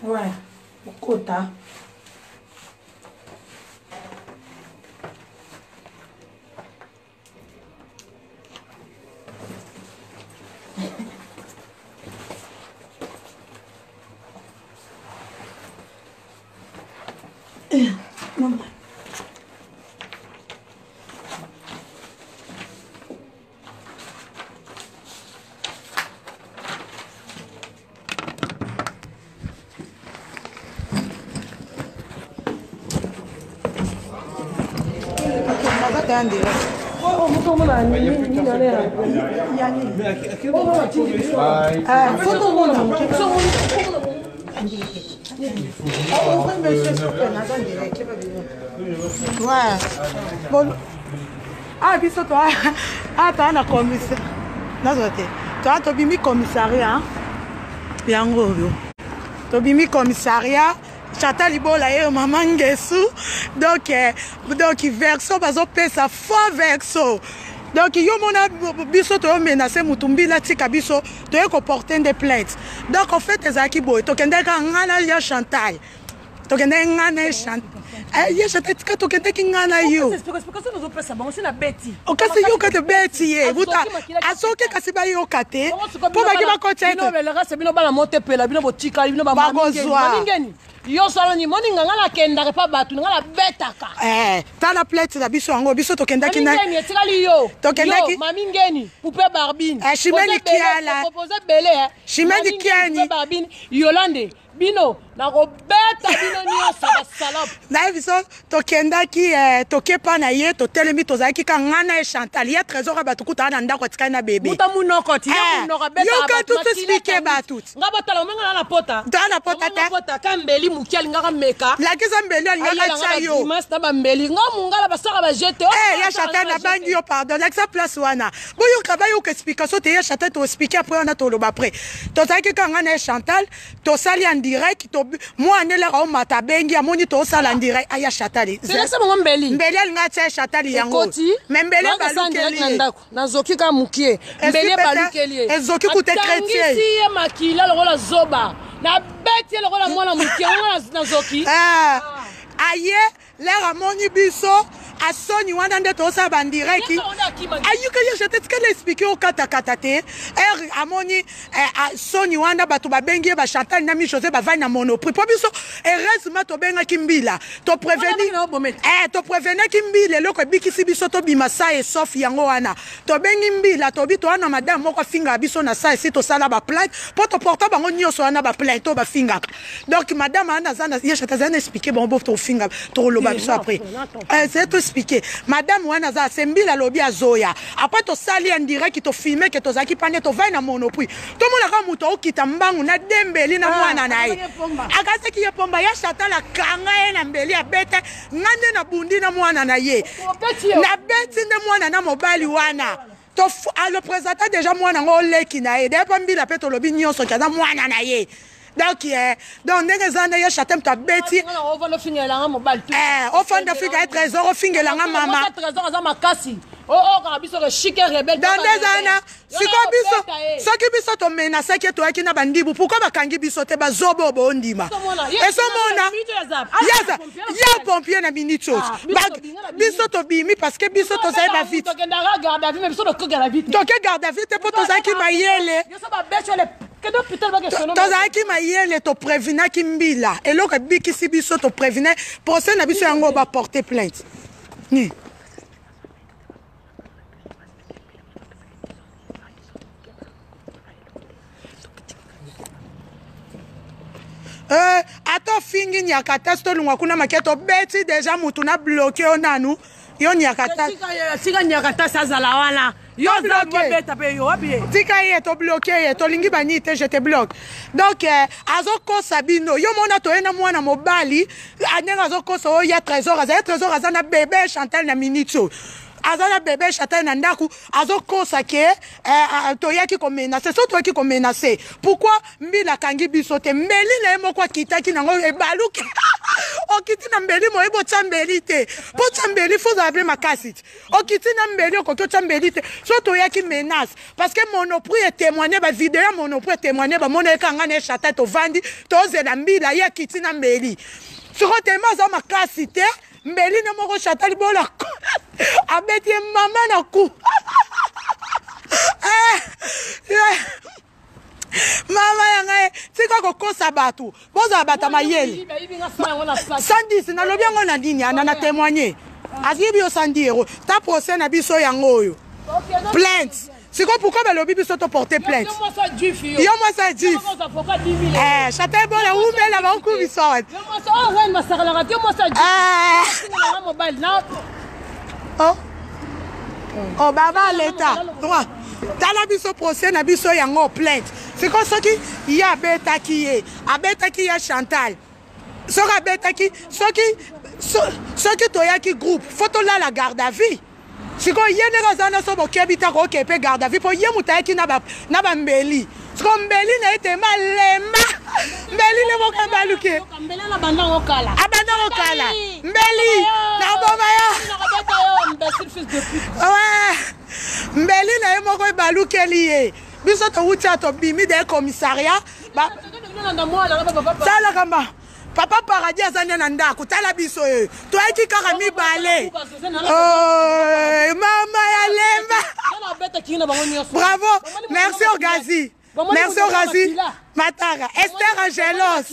Ouais, Okota. Maman. Ah, puis toi, t'as un commissaire. Toi, tu as mis commissariat. Tobimi commissariat. Chata libola et maman ngesu. Donc verso bazo pesa faux verso. Donc yo mona biso to menacer mutumbi la tika biso to e ko porter des plaintes. Donc en fait ezaki boy to kende ka ngana ya Chantal. To kende ngana Chantal. Ye Chantal tika to kende ki ngana yo. Explication nous pesa bango c'est na beti. O kasi yo ka te beti ye. Buta asoke kasi ba yo kate. Po ba ki ba ko tete. Bino belega se bino bala monte pela bino botika bino ba mangeni. Yo sala ni moni ngala kenda pa batu ngala betaka. Tala plate na biso ngo biso to kenda ki na. Mami ngeni etikali yo. To kenda ki mami ngeni poupée barbine. Chimeni kiala. Proposer belé. Chimeni kiani. Barbine Yolande. Bino na robeta bino ni salope. Na biso to kenda ki to kepa na ye to telemi to zaki ka ngana e Chantal ya trésor ba to kuta na ndako tika na bébé. Muta munoko ti ya munoko beta. Yo ka tout expliquer ba tout. Ngaba tala menga na pota. Dans la pota ta. Pota kambeli mukiali ngaka meka. La kisa mbeli ngaka chayo. Master ba mbeli ngomungala basaka ba jeter. Ya Chantal na bangi yo pardon. Avec sa place wana. Boyo ka ba yo ka explication te ya Chantal to expliquer après on a to lo ba après. To zaki ka ngana e Chantal to sali en direct to moi ne la ra mata bengi amoni to sala en direct aya Chantal. C'est ça mon mbeli. Mbeli ngata Chantal yango. Mais mbeli balukeli. Na zoki ka mukie. Mbeli balukeli. Ezoki ku te chrétien. Si makila lokola zoba. Na beti lokola mwana mukie na zoki. Aye l'air amoni biso asoni wana nde to sa bandireki ayuka ye jete tkele expliquer au kata kata te amoni asoni wana bato babengi ba Chantal na mi José ba vai na monoprix po biso heureusement to benga kimbila to prévenir kimbila loko bikisi biso to bima sa et sauf yango wana to bengi mbila to bi to wana madame moko finga biso na sa si to sala ba plainte po to porta bango nyoso wana ba plainte to ba finga donc madame ana zana ye jete zana expliquer bon bo to finga to lo ba biso après c'est to expliquer madame wana za sembila lobi azoya après to sali en direct to filmer que to zaki pande to vai na monoprix to mona ka muto okita mbangu na dembeli na mwana naye akase ki pomba ya Chantal la kanga na mbeli abete ngande na bundi na mwana naye na beti nde mwana na mobali wana to le présenter déjà mwana ngoleki naye de pa mbila pe to lobi nyonso kaza mwana naye. Donc ndenge zana ya Chantal to beti on va le finir là mobile au fond de figa trésor au finga la mama trésor za makasi ka biso ke chic rebelle dans des années siko biso soki biso to menacer ke to akina bandibu pourquoi bakangi biso te bazobo bondima eso mona ya pompier na minute biso to bimi parce que biso to sai ba vite to kenda garde à vue mais biso to garde à vue to ke garde à vue te poto zaki mayele yo so ba bechole tozalaki mayele to prévenir kimbila eloko bikisi biso to prévenir procès na biso yango ba porter plainte ni ato fingi nyakata sto lungwa kuna maketo beti déjà mutu na bloqué onanu yo nyakata sika nyakata sazala wana yo bloqué tika ye to bloqué to lingi bani te je te bloque donc azoko sabino yo mona to ena mwana mobali anenga azoko so ya trésor azana bébé Chantal na minito azana bébé Chantal na ndaku azokosa ke toyaki ko menacer so toyaki ko menacer pourquoi mbila kangi biso te mbeli na moko kitaki nango ebaluki okiti na mbeli moyebo tsambeli te po tsambeli faut appeler makasi okiti na mbeli okoto tsambeli te so to yaki menace parce que Monoprix est témoigné ba vidéo Monoprix témoigné ba mona ekanga na chata to vandi to zela mbila ya kiti na mbeli soko tema za makasi te mbeli na moko chata libola abeti mama na ku mama yanga tika kokosa batu boza bata mayele 110 na lobi yango na nini ana témoigner asibi yo 110 euros ta procès na biso yango oyo plainte c'est quoi pourquoi balobi biso to porter plainte yo moi ça dit chata bola umela ba ku biso oh baba l'état tala biso procès na biso yango plainte c'est comme ça qui y a beta qui est Chantal soka beta qui soki toyaki groupe photo là la garde à vie c'est quoi yene razana so bokebita ko kepe garde à vie po ye mutaki na ba mbeli c'est comme mbeli na ete malema mbeli ne boka baluke mbeli na banda okala mbeli na boma ya ouais mbeli na moko balukeli ye biso to wucha to bimi de commissariat ba sala kamba papa paradis azane na ndako tala biso e to eki kaka mibale mama ya lemba bravo merci Ogazi Matara Esther Angelos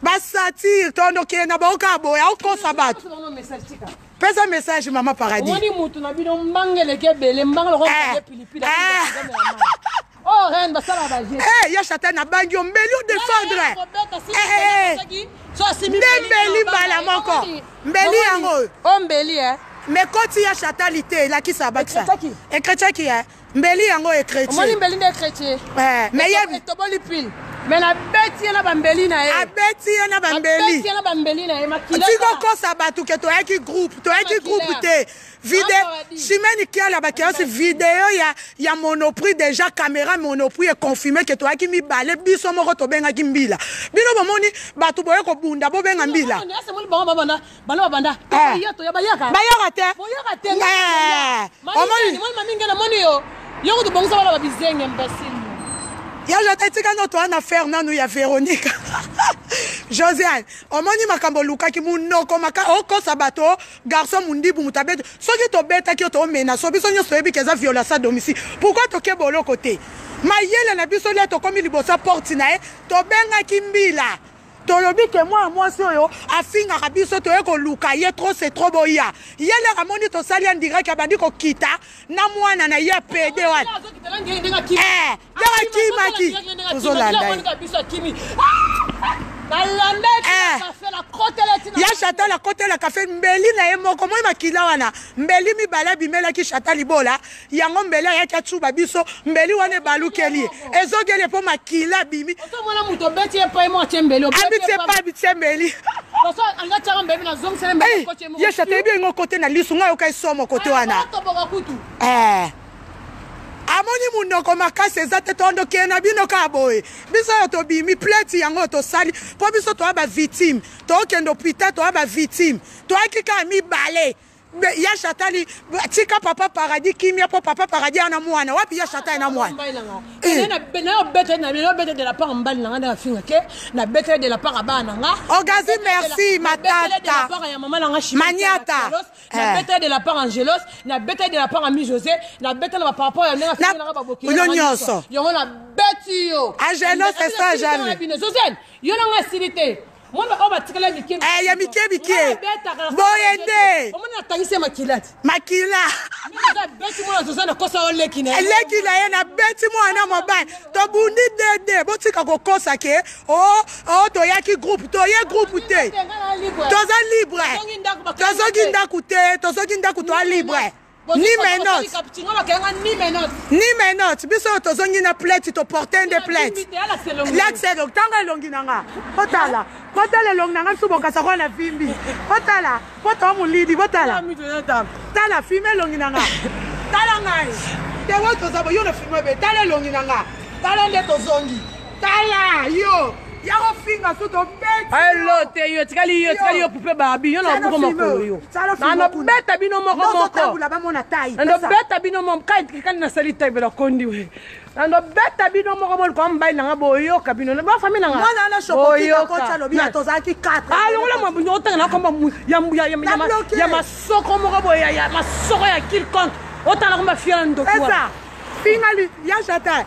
basatire tondo kena ba okaboya okosa batu pesa message mama paradis moni mutu na bino mbangele kebele mbangelo ko pilipili oh reine basala baje ya chata na bangi mbeli défendre mbeli bala moko mbeli yango o mbeli mais koti ya chata lité la ki sabaksa et chrétien qui mbeli yango est chrétien moni mbeli de chrétien mais ya toboli pile mais la bêtise na bambeli na e bêtise na bambeli na e makila tiko kosa batu ke to yaki groupe te vidéo chimeni kia la bakia c'est vidéo ya Monoprix déjà caméra Monoprix est confirmé que to yaki mi balé biso moko to benga kimbila bino bomoni batu boye ko bunda bo benga mbila bana bayaka te omoni maminga na moni yo to bongsa bala babizenge imbécile ya jatetika noto ana faire nanu ya Véronique Josiane omoni makambo lukaki munoko maka okosa bato garçon mundibu mutabete soki to beta ki to mena so biso nyoso ebi keza violation domicile pourquoi to kebolo côté mayele na biso le to komi libosa porte na e to benga kimbila tolobi ke moi soyo afinga kabiso to eko luka ye trop c'est trop boya yele ramoni to sali en direct abandi ko kita na mwana na ye pede wa maki tozolanda ya chata la côté la café mbeli na ye moko moi makila wana mbeli mi bala bimela ki chata libola yango mbeli ya katsuba biso mbeli wana balukeli ezogele po makila bimi to mwana muto beti e pa mo tembeli abite pa bitembeli so anga tsara mbeli na zong sele mbeli côté mo ya chata bi ngo côté na lisunga yo kai somo côté wana amoni munoko makase ezate tondo kena bino kaboye biso to bimi plate yango to sali po biso to aba victime to kendo hôpital to aba victime to akika mi bale ya chatali tika papa paradis kimia po papa paradis ana mwana wapi ya chata na mwana na bete de la part mbali na ngana finga ke na bete de la part abana nga Ogazi merci matata maniata na bete de la part Angelos na bete de la part ami José na bete la papa ya nga finga na baboki nyonso yo na beti yo Angelos c'est ça jamais José yo na nga silité moi on va tirer les mikemi ya mikemi ke boyende on na tangise makila na beti moi José na kosa oleki na ye na beti moi na mobile to bundi dede botika ko kosa ke to yaki groupe to ye groupe te toza libre tozogi ndaku to libre ni menote biso tozongi na plainte to porter de plainte l'accès donc tanga longi nanga otala longi nanga suboka sa kwa na vimbi otala poto mulidi otala tala filme longi nanga tala ngai te woto zabo yo na filme be tala longi nanga tala le tozongi tala yo yako finga Hello, te yo tikali yo poupée Barbie, yo na buko moko yo. Na beta bino moko moko. Na beta bino moko kan na salita bela kondi we. Na beta bino moko moko ko mbai na boyo kabino na ba famille na. Mwana na chocolat ko tsa lobi atozaki 4. Ah yo la mabunyo otanga ko ya masoko moko boya ya masoko ya kilkonte. Otanga ko mafia ndo kwa. Esa. Fingali ya chata.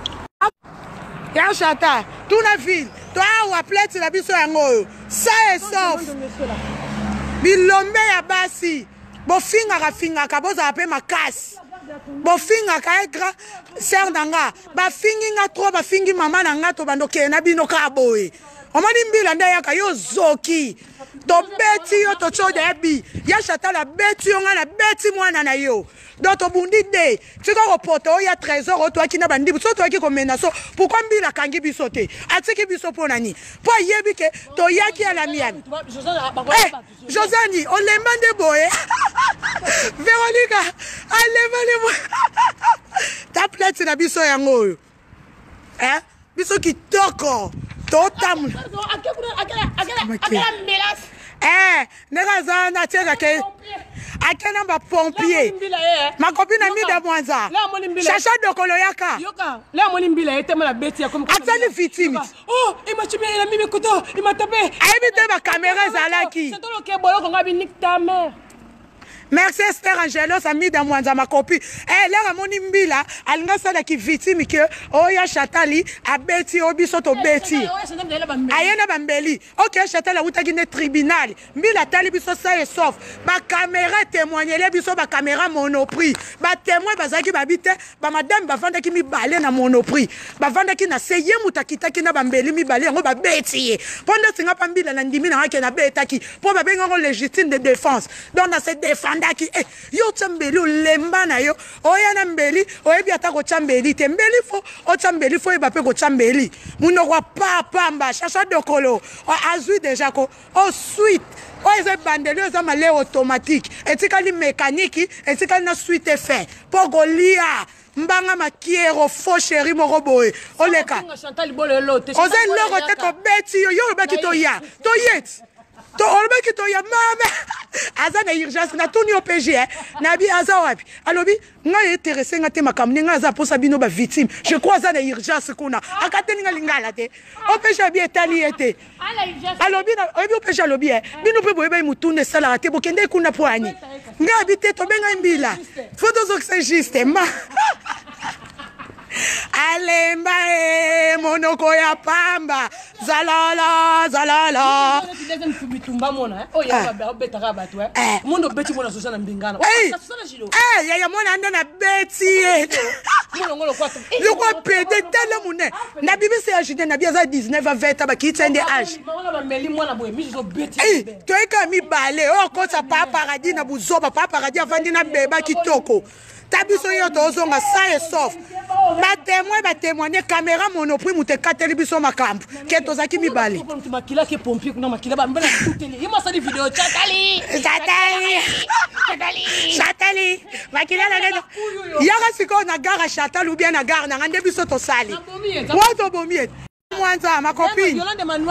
Ya chata. Tuna ville. Toi ou plate la biso yango. Ça est sauf. Bilombe ya basi. Bofinga ka boza ape makasi. Bofinga ka egra ser nanga. Ba fingi nga trop ba fingi mama nanga to bando ke na bino ka boy. Omani mbila nda yaka yo zoki. To beti yo to chode ebi. Ya chata la beti yo nga na beti mwana na yo. Dans ton bundi de, tu vas reporter, il y a 13 heures, toi qui n'a pas dit, toi qui comme menace, pourquoi mbila kangi bisote, atiki biso ponani, pour yebike, to yaki à la mienne. Josani, on les mande boy. Véronica, allez, boy. Ta plate na biso yango. Hein? Biso qui toko, totam. Nega na tega ke. Akena ba pompier. Ma copine a mis de Mwanza. Chacha de Koloyaka. Yoka. Là mon imbila était la bête comme Atali victime. Oh, il m'a tué, il a mis mes couteaux, il m'a tapé. Aïe, ma caméra zalaki. C'est tout le que bolo qu'on a nique ta mère. Merci Esther Angelo, ça mis dans Mwanza ma copine. Eh, là, mon imbila, elle n'a pas qui victime que, oh, ya Chatali, a beti, obiso to beti. Ayena bambeli. Ok, Chatala, ou t'as tribunal. Mbila tali biso ça est sauf. Ma caméra témoigne, les biso, ma caméra monoprix. Ma témoin, bazaki babite, ba madame, ba vanda qui mi balé na monoprix. Ba vanda qui na seye mutakita qui na bambeli mi balé, ngo ba beti. Pendant que nga mbila na ndimi na ke na betaki. Pour ba benga légitime de défense. Donc, dans cette défense, yo tsambeli lemba na yo oya na mbeli oyebi ata ko tsambeli te mbeli fo o tsambeli fo eba pe ko tsambeli muno kwa pamba chacha dokolo azui déjà ko o suite o eze bandeli eza male automatique etikali mécanique etikali na suite fait pour golia mbanga makiero fo chéri moko boye oleka oze loko te to beti yo baki to ya to yet to olba ki to ya mama azana urgence na tuni OPG nabi azawapi alobi nga intéressé nga te makamne nga za posa bino ba victime je crois azana urgence kuna akateni nga lingala te OPG bi etali ete alobi na obi OPG alobi bino pe boye ba mutune sala te bokende kuna poani nga habite to benga mbila photos oxygiste ma Alemba monoko ya pamba zalala Mondo beti mona Susana mbingana. Ya mona anda na beti. Yo ko pede tala mune. Na BBC ajide na biaza 19 à 20 ba kitende age. To eka mi bale o ko sa pa paradis na buzoba pa paradis avandi na beba kitoko. Tabiso yo tozonga ça est sauf. Ba témoigner caméra monoprix mute kateli biso makambu. Ke tozaki mibale. Makila ke pompier kuna makila ba mbela kuteli. Yima sa di video Chatali. Makila na ngeno. Yaka siko na gare Chatali ou bien na gare na ngande biso to sali. Wato bomiet. Mwanza ma copine.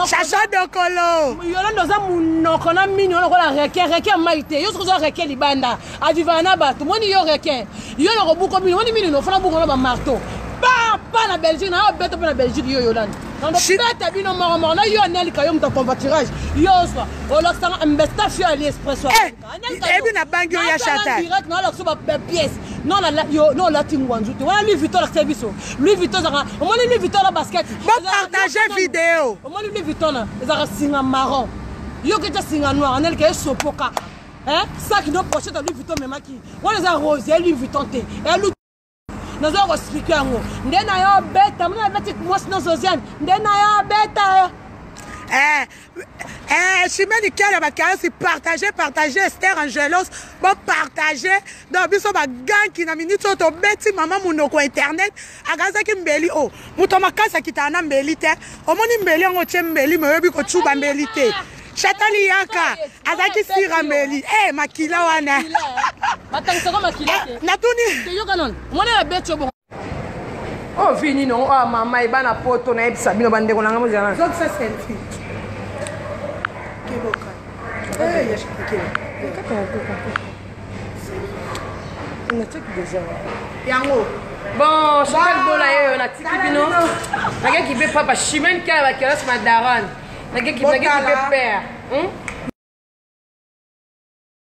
Chacha dokolo. Yolanda za munoko na mini on la reke maite. Yo sozo reke libanda. Adivana batu. Moni yo reke. Yo no buko mini no fana buko na ba marteau. Pas na Belgique na bête na Belgique yo Yolanda. Dans le bête bino moro na yo anel kayom ta combattirage. Yo so. O la sanga mbesta fi AliExpress. Ebi na bangi yo ya Chata. Direct na la so ba pièce. Non la yo non la tingwanzu. Wala Louis Vuitton la service. Louis Vuitton za. O mo Louis Vuitton la basket. Bon partager vidéo. O mo Louis Vuitton na za singa marron. Yo que ta singa noir anel kay sopoka. Hein? Ça qui nous pochette Louis Vuitton même qui. On les a rosé Louis Vuitton te. Et nous avons expliqué en haut. Nous avons bête, nous avons bête, moi, nous avons bête. Chimène qui a partager Esther Angelos, bon partager dans biso ba gang qui na minute to beti mama munoko internet agaza ki mbeli o mutoma kasa kitana mbeli te o moni mbeli ngo che mbeli me yebi ko chuba mbeli te Chatali yaka azaki sira mbeli makila wana batangisa ko makila te natuni te yoka non mona la beti bon oh fini non mama ibana poto na ebisa bino bande ko nanga mozana donc ça c'est Bon, chaque bola on a tiki bino. Naga qui veut papa chimène qui va kilos madaran. Naga qui veut père.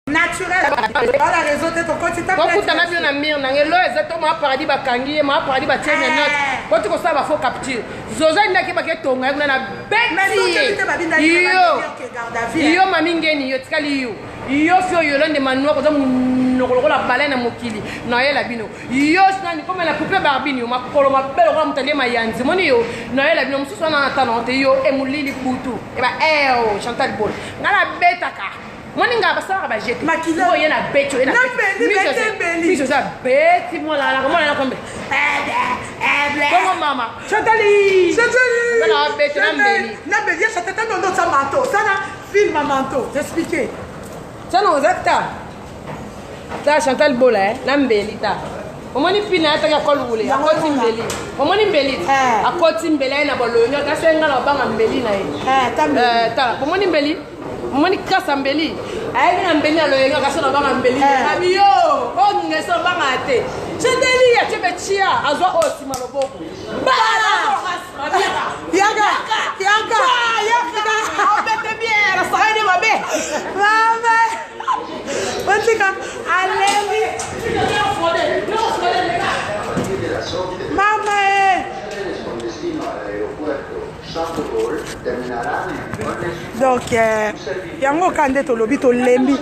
Naturel. Voilà les autres ton côté ta. Quand tu as bien na mire na ngelo exactement paradis bakangi, ma paradis ba tienne note. Quand tu ça va faut capture. Zoza ndaki ba ke tonga na beti. Yo mami ngeni yo tikali yo. Yo fio Yolande Manoir ko nokolo la baleine mokili na yela bino yo nani comme la poupée barbine yo makolo mabelo ko mutande mayanzi moni yo na yela bino mususu na talente yo e mulili kutu e ba oh Chantal Bol ngala betaka moni ngaba sala ba jeter makilo yo na becho na beli je ça beti moi la comment la kombe comment mama Chantali na becho na beli ça tata non ça manteau ça na film manteau j'expliquer ça non exacta ta Chantal Bola nambeli ta omoni pina ta ka kolule akoti mbeli omoni mbeli akoti mbeli na bolonyo ka senga na banga mbeli na ye ta omoni mbeli omoni kasa mbeli ayi na mbeli na loyenga ka sona banga mbeli abiyo o ngesa banga te Chandeli ya chebe chia azwa osi maloboko bala yaga obete bien la sarade mabe mama Bonjour, allez. Maman. Donc, yango kande to lobi to lembi.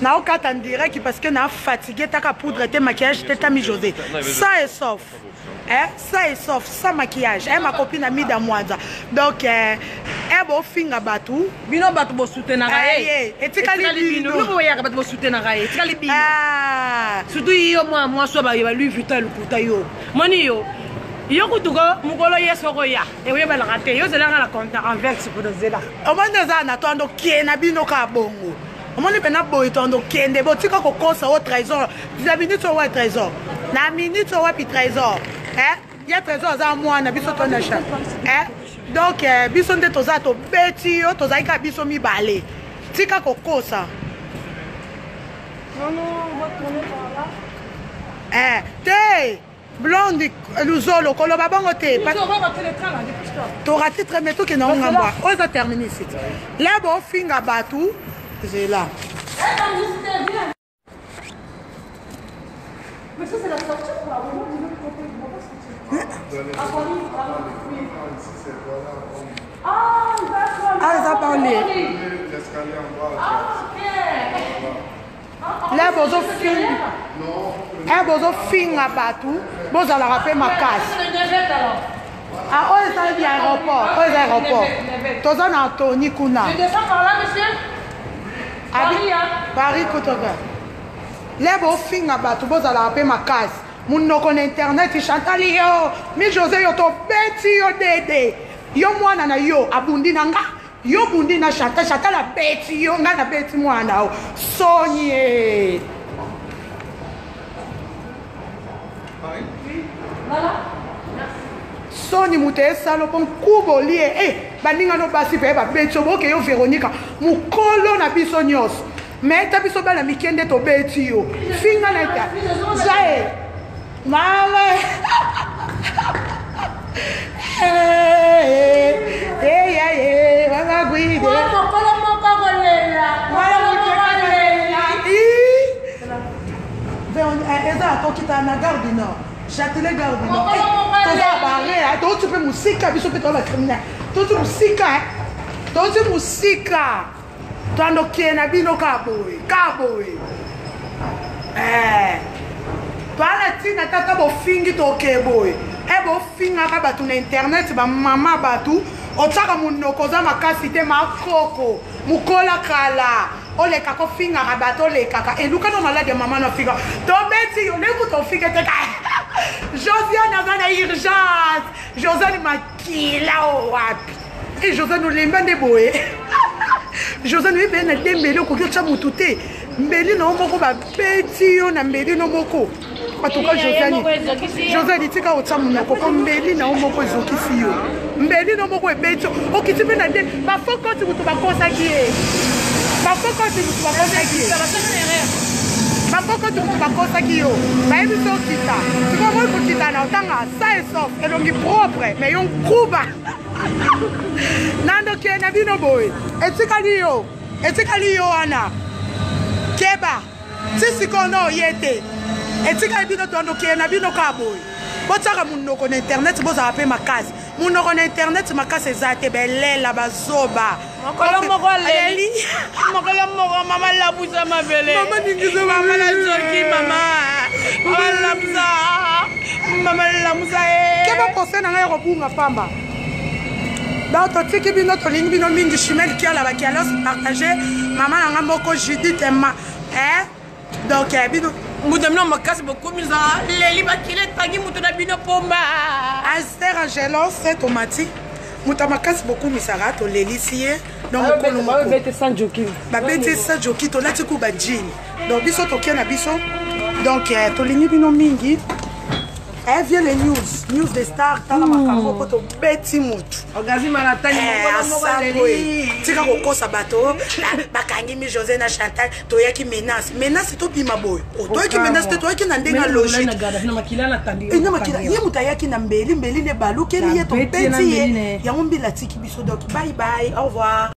Na okata en direct parce que na fatigué ta poudre te maquillage te tami José. Ça est sauf. Ça est sauf, sans maquillage. Ma copine a mis dans moi. Donc, elle va finir batou. Bino batou bo soutenir et tu as bino. Nous voyons batou bo soutenir tu as bino. Surtout yo moi so ba lui vital kuta yo. Moni yo. Yo kutuko mukolo yeso ya. E we ba la raté. Yo zela la compte en verse pour zela. O manda za na tondo kiena bino ka bongo. O moni pena boy tondo kende bo tika ko kosa au trésor. 10 minutes au trésor. Na minute au pi trésor. Il y a trésor à moi na biso ton achat donc biso nde toza to beti yo toza ika biso mi balé tika kokosa non on va tourner par là te blonde luzolo koloba bango te to raté très bientôt que non ngamba on va terminer ici là bon finga batu c'est là mais ça c'est la sortie pour la remonte de l'autre côté. Ah, parlé. Là, vous avez fini à Batou, vous allez rappeler ma casse. Ah, on est à l'aéroport. Tous en Anthony Kuna. Je descends par là, monsieur. Paris, hein? Paris, Kotoga. Là, vous fini à Batou, vous allez rappeler ma casse. Mon nom internet Chantal yo mi José yo to beti yo dede yo mwana na yo abundi nanga yo bundi na Chantal la beti yo nga na beti mwana o sonye voilà Soni mute salo pon kubo lie baninga no basi pe ba beti oboke yo Véronica mukolo na biso nyos mais ta biso bala mikende to beti yo finga na ta zae Mama, mama guide. Eza na gare du Nord. Châtelet gare du Nord. Tu peux musique, biso pe la criminel. Tu musique, tu musique. Tando kiena bino kaboy. Toala tina tata bo fingi to keboy. Bo finga ka batu na internet ba mama batu. Otaka munoko za makasi te makoko. Mukola kala. Ole kako finga ka bato le kaka. Eluka no malade mama na figa. To beti yo leku to figa te ka. Josiane azana urgence. Josiane makila o wapi. Et Josiane lembande boye. Josiane we ben na dembele ko kyocha mutute. Mbeli no moko ba beti yo na mbeli no moko. En tout cas, José dit que tu as mon coco mbeli na omoko ezokisi yo. Mbeli na omoko ebeto. Okiti pe na de ba fo ko ti mutu ba kosa ki e. Ba fo ko ti mutu ba kosa ki e. Ba fo ko ti mutu ba kosa ki yo. Ba ebi so kita. Tu ko mo ko kita na otanga sa e sof elongi propre mais yon kuba. Nando ke na bino boy. Etikali yo ana. Keba. Sisi kono yete. Etikali bino to ando ke na bino ka boy. Botaka munoko na internet boza ape makasi. Munoko na internet makasi ezate belela bazoba. Mokolo moko leli. Mokolo moko mama la buza mabele. Mama ningizo mama la joki mama. Mama la buza. Mama la muza e. Keba poste na ngai robunga pamba. Donc totiki bino to lingi bino mingi chimel ki ala ba ki alos partager mama na ngamboko Judith Emma. Donc bino Moutamina makasi beaucoup misa leli bakile tangi mutuna bino pomba. Aster Angelo c'est automatique. Mutamakasi beaucoup misara to leli sié. Donc on bete sans joki. Ba bete sans joki to lati ku ba jean. Donc biso to kena biso. Donc to lingi bino mingi. Vient les news des stars tala makako ko to beti mutu. Ogazi maratani moko leli. Tika ko kosa bato bakangi mi José na Chantal to yaki menace to bima boy. O to yaki menace to yaki na ndenga logique. Na makila na tandi. Na makila ye mutayaki na mbeli ne balu keli ye to beti ye. Ya ngombi la tiki biso donc bye bye au revoir.